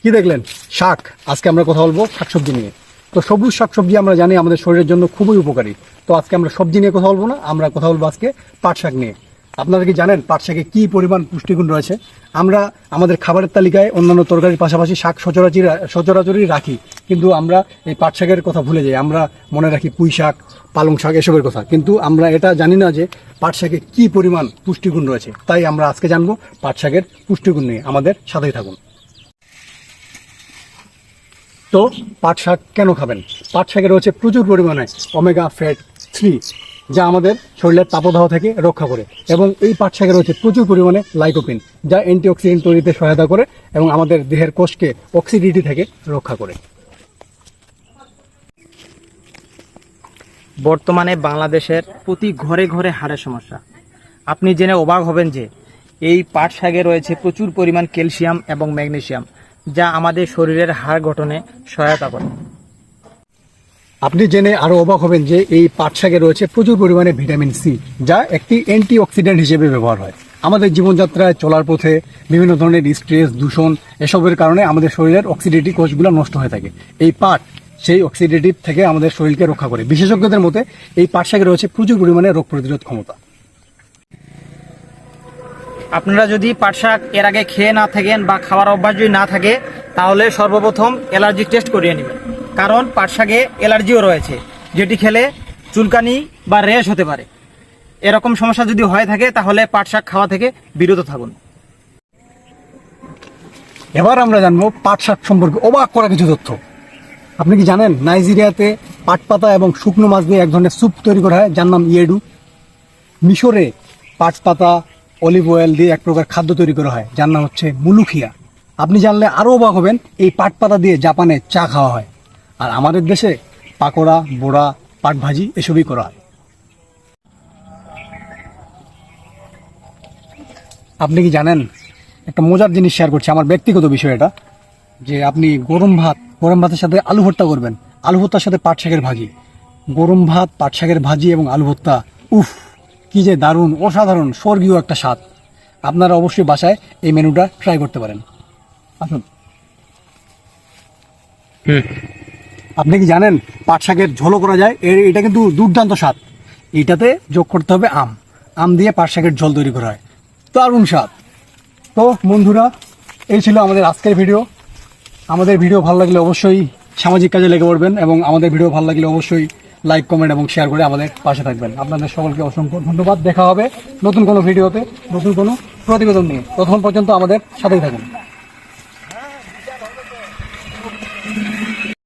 কি দেখলেন? শাক। আজকে আমরা কথা বলবো শাকসবজি নিয়ে। তো সবুজ শাকসবজি আমরা জানি আমাদের শরীরের জন্য খুবই উপকারী। তো আজকে আমরা সবজি নিয়ে কথা বলবো না, আমরা কথা বলবো আজকে পাট শাক নিয়ে। আপনারা কি জানেন পাট শাকে কি পরিমাণ পুষ্টিগুণ রয়েছে? আমরা আমাদের খাবারের তালিকায় অন্যান্য তরকারির পাশাপাশি শাক সচরাচরই রাখি, কিন্তু আমরা এই পাট শাকের কথা ভুলে যাই। আমরা মনে রাখি পুঁই শাক, পালং শাক এসবের কথা, কিন্তু আমরা এটা জানি না যে পাট শাকে কি পরিমাণ পুষ্টিগুণ রয়েছে। তাই আমরা আজকে জানবো পাট শাকের পুষ্টিগুণ নিয়ে। আমাদের সাথেই থাকুন। তো পাট শাক কেন খাবেন? পাট শাকে রয়েছে প্রচুর পরিমাণে ওমেগা ফ্যাট 3, যা আমাদের শরীরের তাপদাহ থেকে রক্ষা করে, এবং এই পাট শাকে রয়েছে প্রচুর পরিমাণে লাইকোপিন, যা অ্যান্টিঅক্সিডেন্ট তৈরিতে সহায়তা করে এবং আমাদের দেহের কোষকে অক্সিডিটি থেকে রক্ষা করে। বর্তমানে বাংলাদেশের প্রতি ঘরে ঘরে হাড়ের সমস্যা। আপনি জেনে অবাক হবেন যে এই পাট শাকে রয়েছে প্রচুর পরিমাণ ক্যালসিয়াম এবং ম্যাগনেসিয়াম, যা আমাদের শরীরের হাড় গঠনে সহায়তা করে। আপনি জেনে আরো অবাক হবেন যে এই পাট শাকে রয়েছে প্রচুর পরিমাণে ভিটামিন সি, যা একটি অ্যান্টিঅক্সিডেন্ট হিসেবে ব্যবহার হয়। আমাদের জীবনযাত্রায় চলার পথে বিভিন্ন ধরনের স্ট্রেস, দূষণ এসবের কারণে আমাদের শরীরের অক্সিডেটিভ কোষগুলো নষ্ট হয়ে থাকে। এই পাট সেই অক্সিডেটিভ থেকে আমাদের শরীরকে রক্ষা করে। বিশেষজ্ঞদের মতে এই পাট শাকে রয়েছে প্রচুর পরিমাণে রোগ প্রতিরোধ ক্ষমতা। আপনারা যদি পাট শাক এর আগে খেয়ে না থাকেন বা খাওয়ার অভ্যাস যদি না থাকে, তাহলে সর্বপ্রথম অ্যালার্জি টেস্ট করিয়ে নেবেন, কারণ পাট শাকে অ্যালার্জিও রয়েছে, যেটি খেলে চুলকানি বা র্যাশ হতে পারে। এরকম সমস্যা যদি হয়ে থাকে তাহলে পাট শাক খাওয়া থেকে বিরত থাকুন। এবার আমরা জানবো পাট শাক সম্পর্কে অবাক করা কিছু তথ্য। আপনি কি জানেন নাইজেরিয়াতে পাট পাতা এবং শুকনো মাছ দিয়ে এক ধরনের স্যুপ তৈরি করা হয়, যার নাম ইয়েডু? মিশরে পাট পাতা, অলিভ অয়েল দিয়ে এক প্রকার খাদ্য তৈরি করা হয়, যার নাম হচ্ছে মুলুখিয়া। আপনি জানলে আরও অবাক হবেন, এই পাট পাতা দিয়ে জাপানে চা খাওয়া হয়। আর আমাদের দেশে পাকোড়া, বোড়া, পাট ভাজি এসবই করা হয়। আপনি কি জানেন, একটা মজার জিনিস শেয়ার করছি, আমার ব্যক্তিগত বিষয় এটা, যে আপনি গরম ভাতের সাথে আলু ভর্তা করবেন, আলু ভর্তার সাথে পাট শাকের ভাজি, গরম ভাত, পাট শাকের ভাজি এবং আলু ভর্তা, উফ কি যে দারুণ, অসাধারণ, স্বর্গীয় একটা স্বাদ। আপনারা অবশ্যই বাসায় এই মেনুটা ট্রাই করতে পারেন। আসুন। আপনি কি জানেন পাট শাকের ঝোলও করা যায়? এটা কিন্তু দুর্দান্ত স্বাদ। এইটাতে যোগ করতে হবে আম দিয়ে পাট শাকের ঝোল তৈরি করা হয়, দারুণ স্বাদ। তো বন্ধুরা, এই ছিল আমাদের আজকের ভিডিও। আমাদের ভিডিও ভালো লাগলে অবশ্যই সামাজিক কাজে লেগে পড়বেন, এবং আমাদের ভিডিও ভালো লাগলে অবশ্যই লাইক, কমেন্ট এবং শেয়ার করে আমাদের পাশে থাকবেন। আপনাদের সকলকে অসংখ্য ধন্যবাদ। দেখা হবে নতুন কোনো ভিডিওতে, নতুন কোনো প্রতিবেদন নিয়ে। ততক্ষণ পর্যন্ত আমাদের সাথেই থাকুন।